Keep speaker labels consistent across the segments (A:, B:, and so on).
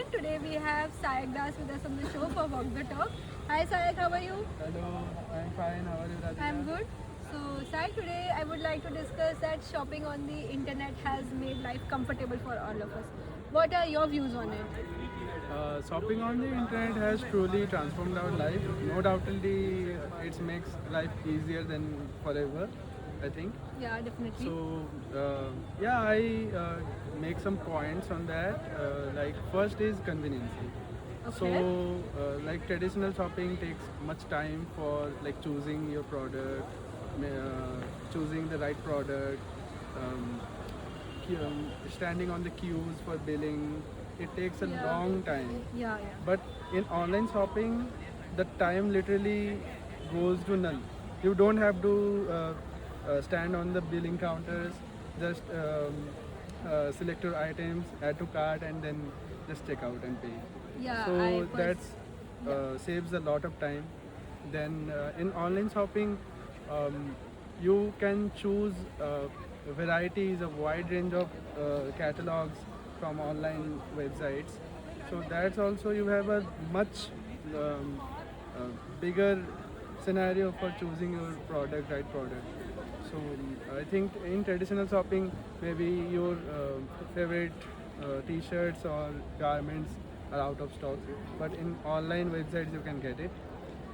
A: everyone. Today we have Sayak Das with us on the show for Walk the Talk. Hi Sayak, how are you?
B: Hello, I'm fine. How are you, Radhika?
A: I'm good. So Sayak, today I would like to discuss that shopping on the internet has made life comfortable for all of us. What are your views on it?
B: Shopping on the internet has truly transformed our life. No doubtedly, it makes life easier than forever, I think.
A: Yeah, definitely.
B: So, yeah, I make some points on that. Like, first is convenience. So,
A: Okay.
B: like traditional shopping takes much time for like choosing your product, choosing the right product, um, standing on the queues for billing. It takes a
A: Yeah.
B: long time.
A: Yeah, yeah.
B: But in online shopping, the time literally goes to null. You don't have to stand on the billing counters, just select your items, add to cart, and then just check out and pay.
A: Yeah,
B: So that's
A: yeah.
B: saves a lot of time. Then in online shopping, um, you can choose varieties, a wide range of catalogs from online websites. So that's also you have a much um, uh, bigger scenario for choosing your product, right product. So I think in traditional shopping, maybe your favorite t-shirts or garments are out of stock, but in online websites you can get it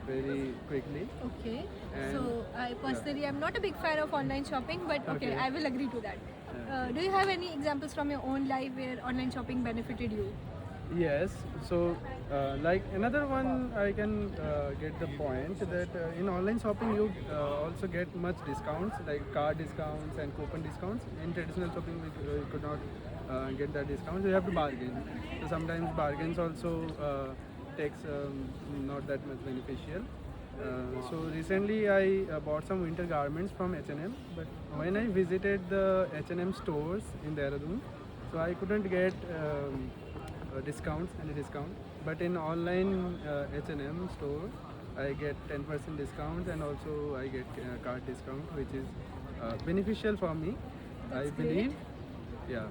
B: very quickly.
A: Okay.
B: And
A: So I personally am not a big fan of online shopping, but okay,
B: Okay.
A: I will agree to that. Do you have any examples from your own life where online shopping benefited you?
B: Yes, so like another one, I can get the point that in online shopping you also get much discounts like card discounts and coupon discounts. In traditional shopping, we could not get that discounts. You have to bargain. So sometimes bargains also takes not that much beneficial. So recently I bought some winter garments from H&M, but when I visited the H&M stores in Dehradun, so I couldn't get discounts, any discount. But in online H&M store, I get 10% discounts and also I get card discount, which is beneficial for me,
A: That's
B: I
A: great.
B: believe. Yeah.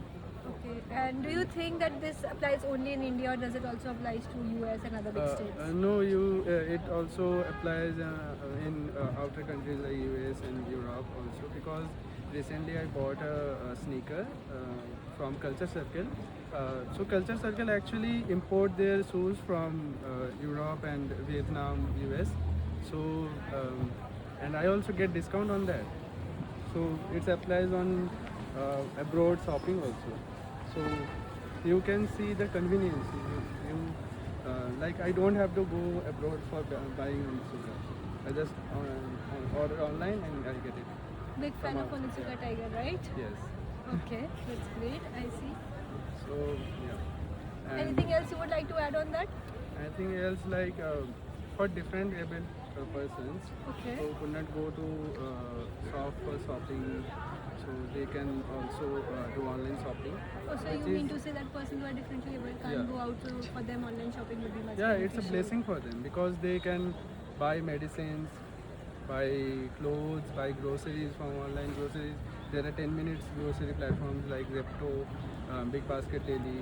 A: Okay. And do you think that this applies only in India or does it also applies to US and other big states?
B: No, it also applies in outer countries like US and Europe also because recently I bought a sneaker from Culture Circle. So Culture Circle actually import their shoes from Europe and Vietnam, US. So and I also get discount on that. So it applies on abroad shopping also. So you can see the convenience. Like I don't have to go abroad for buying Onitsuka. I just order online and I get it.
A: Big fan
B: From
A: of Onitsuka Tiger, right?
B: Yes.
A: Okay, that's great. I see.
B: So yeah. And
A: Anything else you would like to add on that?
B: anything else like for different able persons
A: Okay.
B: who could not go to shop for shopping, so they can also do online shopping.
A: Oh, so
B: which
A: you
B: is-
A: mean to say that person who are differently able can't
B: Yeah.
A: go out, so for them online shopping would be much
B: Yeah, it's a
A: beneficial.
B: blessing for them because they can buy medicines, buy clothes, buy groceries from online groceries. There are 10 minutes grocery platforms like Zepto, Big Basket Daily.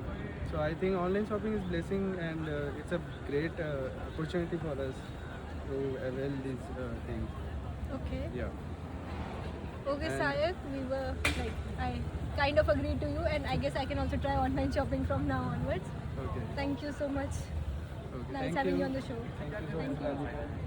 B: So I think online shopping is blessing and it's a great opportunity for us to avail these things.
A: Okay.
B: Yeah.
A: Okay,
B: And-
A: Sayak, we were like, I kind of agreed to you, and I guess I can also try online shopping from now onwards.
B: Okay.
A: Thank you so much.
B: Okay.
A: Nice
B: Thank
A: having
B: you.
A: you on the show.
B: Thank you so
A: Thank
B: much,
A: you.
B: Radhika.